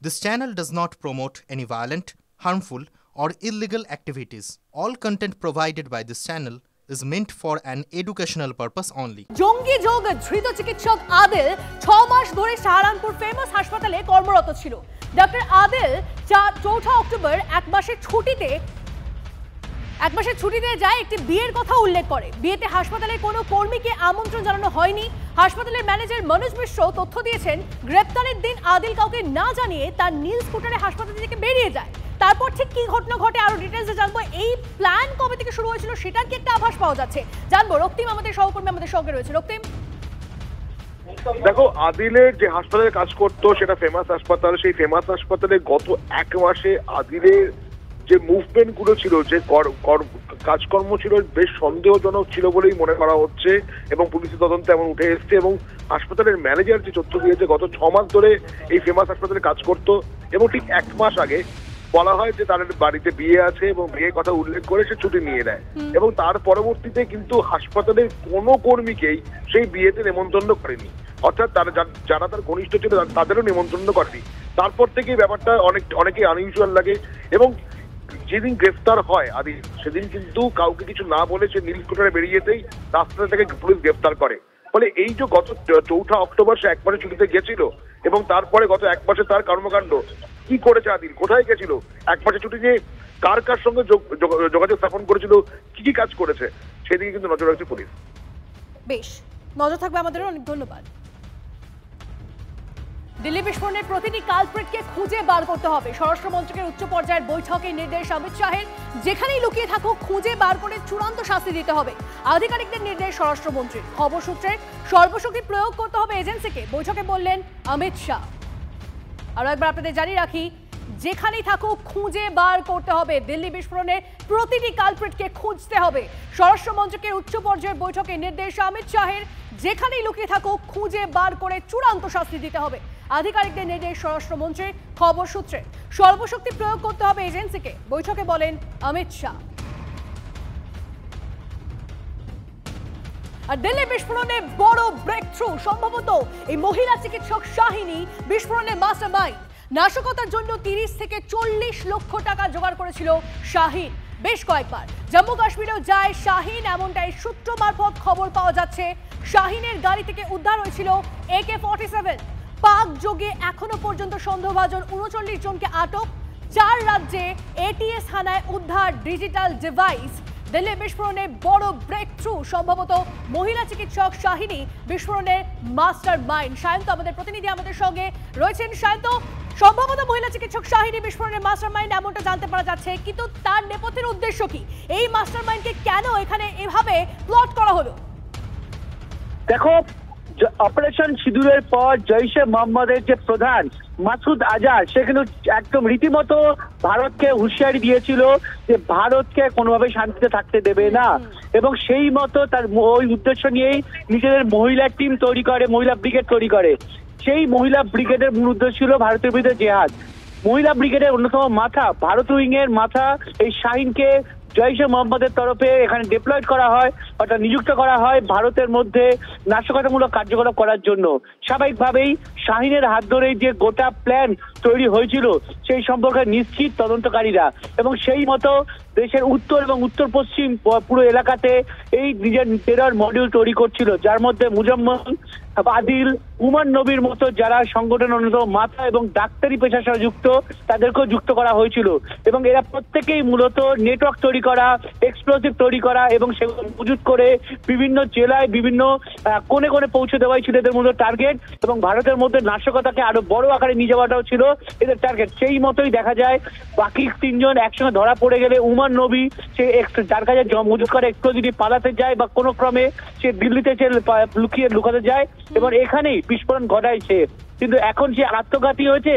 This channel does not promote any violent, harmful, or illegal activities. All content provided by this channel is meant for an educational purpose only. জঙ্গি যোগ ধৃত চিকিৎসক আদিল 6 মাস ধরে Saharanpur famous হাসপাতালে কর্মরত ছিল। Doctor Adil 4 October এক মাসের ছুটিতে যায় একটি বিয়ের কথা উল্লেখ করে। বিয়েতে হাসপাতালের কোনো কর্মীকে আমন্ত্রণ জানানো হয়নি। হাসপাতালের ম্যানেজার মনোজ মিশ্র তথ্য দিয়েছেন, গ্রেপ্তারের দিন আদিল কাউকে না জানিয়ে তার নীল স্কুটারে হাসপাতাল থেকে বেরিয়ে যায়। তারপর ঠিক কি ঘটনা ঘটে আরো ডিটেইলসে জানবো। এই প্ল্যান কবে থেকে শুরু হয়েছিল সেটার কি একটা আভাস পাওয়া যাচ্ছে জানবো। রক্তিম আমাদের সহকর্মী আমাদের সঙ্গে রয়েছে। রক্তিম, দেখো, আদিলের যে হাসপাতালে কাজ করতো সেটা ফেমাস হাসপাতাল। সেই ফেমাস হাসপাতালে গত এক মাসে আদিলের যে মুভমেন্ট গুলো ছিল, যে কাজকর্ম ছিল, বেশ সন্দেহজনক ছিল বলেই মনে করা হচ্ছে এবং পুলিশের তদন্তে এমন উঠে এসছে। এবং হাসপাতালের ম্যানেজার যে তথ্য দিয়েছে, গত 6 মাস ধরে এই ফেমাস হাসপাতালে কাজ করতো এবং ঠিক 1 মাস আগে বলা হয় যে তার বাড়িতে বিয়ে আছে এবং বিয়ের কথা উল্লেখ করে সে ছুটি নিয়ে নেয় এবং তার পরবর্তীতে কিন্তু হাসপাতালের কোনো কর্মীকেই সেই বিয়েতে নেমন্তন্ন করেনি, অর্থাৎ যারা তার ঘনিষ্ঠ ছিল তাদেরও নেমন্তন্ন করেনি। তারপর থেকে ব্যাপারটা অনেকে আনইউজুয়াল লাগে এবং যেদিন গ্রেফতার হয় আদিল, সেদিন কিন্তু কাউকে কিছু না বলে সে নীল স্কুটারে বেরিয়ে যেতেই রাস্তা থেকে পুলিশ গ্রেফতার করে। ফলে এই যে গত 4 অক্টোবর সে 1 মাসের ছুটিতে গেছিল এবং তারপরে গত 1 মাসে তার কর্মকাণ্ড কি করেছে আদিল, কোথায় গেছিল, 1 মাসের ছুটি নিয়ে কার কার সঙ্গে যোগাযোগ স্থাপন করেছিল, কি কাজ করেছে, সেদিকে কিন্তু নজর রাখছে পুলিশ। বেশ নজর থাকবে আমাদের। অনেক ধন্যবাদ। দিল্লি বিস্ফোরণের প্রতিটি কালপ্রিটকে খুঁজে বার করতে হবে। স্বরাষ্ট্র মন্ত্রকের উচ্চ পর্যায়ের বৈঠকে নির্দেশ অমিত শাহের, যেখানেই লুকিয়ে থাকুক খুঁজে বার করে চূড়ান্ত শাস্তি দিতে হবে। আধিকারিকদের নির্দেশ স্বরাষ্ট্রমন্ত্রীর। খবর সূত্রে সর্বশক্তি প্রয়োগ করতে হবে এজেন্সিকে, বৈঠকে বললেন অমিত শাহ। আরো একবার আপনাদের জানিয়ে রাখি, যেখানেই থাকুক খুঁজে বার করতে হবে। দিল্লি বিস্ফোরণের প্রতিটি কালপ্রিটকে খুঁজতে হবে। স্বরাষ্ট্র মন্ত্রকের উচ্চ পর্যায়ের বৈঠকে নির্দেশ অমিত শাহের, যেখানেই লুকিয়ে থাকুক খুঁজে বার করে চূড়ান্ত শাস্তি দিতে হবে। আধিকারিকদের নির্দেশ স্বরাষ্ট্রমন্ত্রীর। খবর সূত্রে সর্বশক্তি প্রয়োগ করতে হবে এজেন্সিকে, বৈঠকে বলেন অমিত শাহ। আর দিল্লি বিস্ফোরণে বড় ব্রেক থ্রু, সম্ভবত এই মহিলা চিকিৎসক শাহিনী বিস্ফোরণের মাস্টারমাইন্ড। নাশকতার জন্য 30 থেকে 40 লক্ষ টাকা জোগাড় করেছিল শাহিন বেশ কয়েকবার। জম্মু কাশ্মীরেও যায় শাহিন, এমনটাই সূত্র মারফত খবর পাওয়া যাচ্ছে। শাহিনের গাড়ি থেকে উদ্ধার হয়েছিল AK-47। পাক যোগে এখনো পর্যন্ত সন্দেহভাজন 39 জনকে আটক। 4 রাজ্যে ATS থানায় উদ্ধার ডিজিটাল ডিভাইস। দিল্লি বিস্ফোরণে বড় ব্রেক থ্রু, সম্ভবত মহিলা চিকিৎসক শাহিনী বিস্ফোরণের মাস্টার মাইন্ড। সায়ন্ত আমাদের প্রতিনিধি আমাদের সঙ্গে রয়েছেন। সায়ন্ত, সম্ভবত মহিলা চিকিৎসক শাহিনী বিস্ফোরণের মাস্টার মাইন্ড এমনটা জানতে পারা যাচ্ছে, কিন্তু তার নেপথ্যের উদ্দেশ্য কি? এই মাস্টার মাইন্ডকে কেন এখানে এভাবে প্লট করা হলো? দেখো, অপারেশন সিঁদুরের পর জৈশে মোহাম্মদের যে প্রধান মাসুদ আজহার, সে কিন্তু একদম রীতিমতো ভারতকে হুঁশিয়ারি দিয়েছিল যে ভারতকে কোনোভাবে শান্তিতে থাকতে দেবে না, এবং সেই মতো তার ওই উদ্দেশ্য নিয়েই নিজেদের মহিলা টিম তৈরি করে, মহিলা ব্রিগেড তৈরি করে। সেই মহিলা ব্রিগেডের মূল উদ্দেশ্য ছিল ভারতের বিরুদ্ধে জেহাদ। মহিলা ব্রিগেডের অন্যতম মাথা, ভারত উইং এর মাথা এই শাহিনকে জৈশে মোহাম্মদের তরফে এখানে ডিপ্লয়েড করা হয়, অর্থাৎ নিযুক্ত করা হয় ভারতের মধ্যে নাশকতামূলক কার্যকলাপ করার জন্য। স্বাভাবিকভাবেই শাহিনের হাত ধরেই যে গোটা প্ল্যান তৈরি হয়েছিল সেই সম্পর্কে নিশ্চিত তদন্তকারীরা, এবং সেই মতো দেশের উত্তর এবং উত্তর পশ্চিম পুরো এলাকাতে এই নিজের টেরর মডিউল তৈরি করছিল, যার মধ্যে মুজাম্মল, আদিল, উমর নবীর মতো যারা সংগঠনের অন্যতম মাথা এবং ডাক্তারি পেশার সাথে যুক্ত, তাদেরকেও যুক্ত করা হয়েছিল। এবং এরা প্রত্যেকেই মূলত নেটওয়ার্ক তৈরি করা, এক্সপ্লোসিভ তৈরি করা এবং সেগুলো মজুত করে বিভিন্ন জেলায় বিভিন্ন কোণে কোণে পৌঁছে দেওয়াই ছিল এদের মূলত টার্গেট, এবং ভারতের মধ্যে নাশকতাকে আরো বড় আকারে নিয়ে যাওয়াটাও ছিল এদের টার্গেট। সেই মতোই দেখা যায় বাকি 3 জন একসঙ্গে ধরা পড়ে গেলে উমর নবী, সে যার কাছে মজুত করে এক্সপ্লোসিভ পালাতে যায় বা কোনো ক্রমে সে দিল্লিতে লুকাতে যায় এবং এখানেই বিস্ফোরণ ঘটাইছে। কিন্তু এখন সে আত্মঘাতী হয়েছে,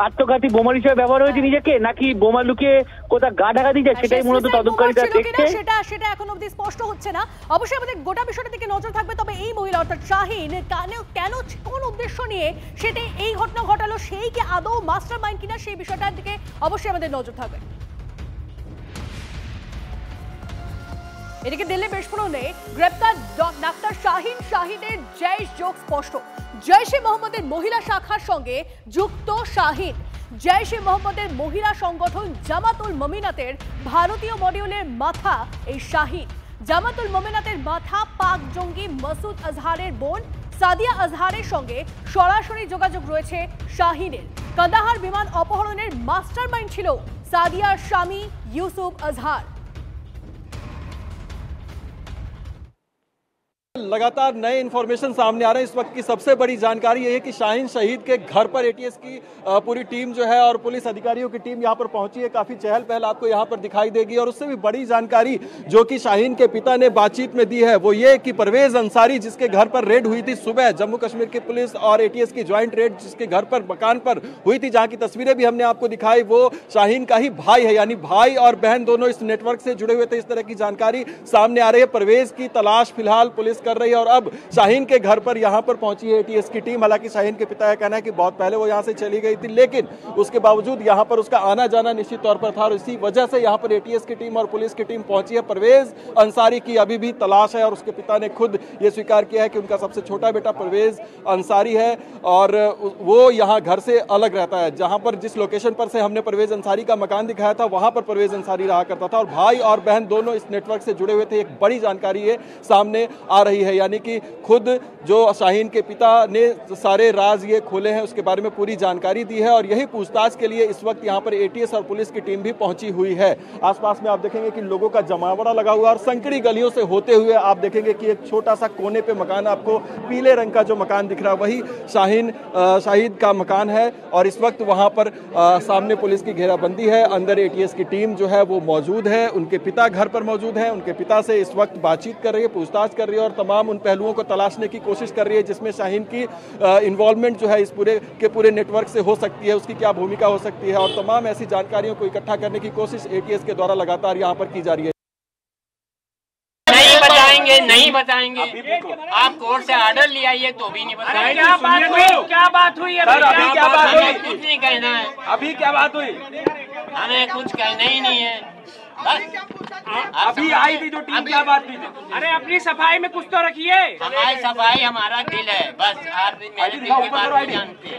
আত্মঘাতী বোমা হিসেবে ব্যবহার হয়েছে নিজেকে, নাকি বোমা লুকিয়ে কোথাও গা ঢাকা দিয়েছে, সেটাই মূলত তদন্তকারীরা দেখছে। সেটা এখন অবধি স্পষ্ট হচ্ছে না। অবশ্যই আমাদের গোটা বিষয়টার দিকে নজর থাকবে। তবে এই মহিলা অর্থাৎ শাহিন কেন, কোন উদ্দেশ্য নিয়ে সেটা এই ঘটনা ঘটালো, সেই কি আদৌ মাস্টার মাইন্ড কিনা, সেই বিষয়টার দিকে অবশ্যই আমাদের নজর থাকবে। এদিকে দিল্লি বিস্ফোরণে গ্রেপ্তার ডাক্তার শাহিনের জৈশ যোগ স্পষ্ট। জৈশে মোহাম্মদের মহিলা শাখার সঙ্গে যুক্ত শাহিন। জৈশ-ই মোহাম্মদের মহিলা সংগঠন জামাতুল মমিনাতের ভারতীয় মডিউলের মাথা এই শাহিন। জামাতুল মমিনাতের মাথা পাক জঙ্গি মাসুদ আজহারের বোন সাদিয়া আজহারের সঙ্গে সরাসরি যোগাযোগ রয়েছে শাহিনের। কান্দাহার বিমান অপহরণের মাস্টারমাইন্ড ছিল সাদিয়ার স্বামী ইউসুফ আজহার। लगातार नए इन्फॉर्मेशन सामने आ रहे हैं। इस वक्त की सबसे बड़ी जानकारी यह है कि शाहीन शहीद के घर पर एटीएस की पूरी टीम जो है और पुलिस अधिकारियों की टीम यहां पर पहुंची है। काफी चहल पहल आपको यहां पर दिखाई देगी। और उससे भी बड़ी जानकारी जो कि शाहीन के पिता ने बातचीत में दी है वो ये कि परवेज अंसारी जिसके घर पर रेड हुई थी सुबह, जम्मू कश्मीर की पुलिस और एटीएस की ज्वाइंट रेड जिसके घर पर मकान पर हुई थी, जहां की तस्वीरें भी हमने आपको दिखाई, वो शाहीन का ही भाई है। यानी भाई और बहन दोनों इस नेटवर्क से जुड़े हुए थे। इस तरह की जानकारी सामने आ रही है। परवेज की तलाश फिलहाल पुलिस कर रही है और अब शाहीन के घर पर यहां पर पहुंची है एटीएस की टीम। हालांकि शाहीन के पिता का कहना है कि बहुत पहले वो यहां से चली गई थी, लेकिन उसके बावजूद यहां पर उसका आना जाना निश्चित तौर पर था और इसी वजह से यहां पर एटीएस की टीम और पुलिस की टीम पहुंची है। परवेज अंसारी की अभी भी तलाश है और उसके पिता ने खुद ये स्वीकार किया है कि उनका सबसे छोटा बेटा परवेज अंसारी है और वो यहां घर से अलग रहता है। जहां पर जिस लोकेशन पर से हमने परवेज अंसारी का मकान दिखाया था वहां पर परवेज अंसारी रहा करता था और भाई और बहन दोनों इस नेटवर्क से जुड़े हुए थे। एक बड़ी जानकारी ये सामने आ रही है, यानी कि खुद जो शाहीन के पिता ने सारे राज ये खोले हैं उसके बारे में पूरी जानकारी दी है और यही पूछताछ के लिए इस वक्त यहाँ पर एटीएस और पुलिस की टीम भी पहुंची हुई है। आसपास में आप देखेंगे कि लोगों का जमावड़ा लगा हुआ है और संकरी गलियों से होते हुए आप देखेंगे कि एक छोटा सा कोने पे मकान, आपको पीले रंग का जो मकान दिख रहा है वही शाहीद का मकान है और इस वक्त वहां पर सामने पुलिस की घेराबंदी है। अंदर एटीएस की टीम जो है वो मौजूद है। उनके पिता घर पर मौजूद है। उनके पिता से इस वक्त बातचीत कर रही है, पूछताछ कर रही है और तमाम उन पहलुओं को तलाशने की कोशिश कर रही है जिसमें शाहीन की इन्वॉल्वमेंट जो है इस पूरे नेटवर्क से हो सकती है, उसकी क्या भूमिका हो सकती है और तमाम ऐसी जानकारियों को इकट्ठा करने की कोशिश एटीएस के द्वारा लगातार यहाँ पर की जा रही है। नहीं बताएंगे आप कोर्ट से ऑर्डर ले आइए तो भी नहीं बताएंगे। क्या बात हुई है? अभी क्या बात हुई? कुछ नहीं कहना है। अभी क्या बात हुई? हमें कुछ कहना ही नहीं है। अभी आई थी जो टीम, क्या बात हुई? अरे अपनी सफाई में कुछ तो रखिए। हमारी सफाई हमारा दिल है, बस आप मेरे दिल की बात नहीं जानते।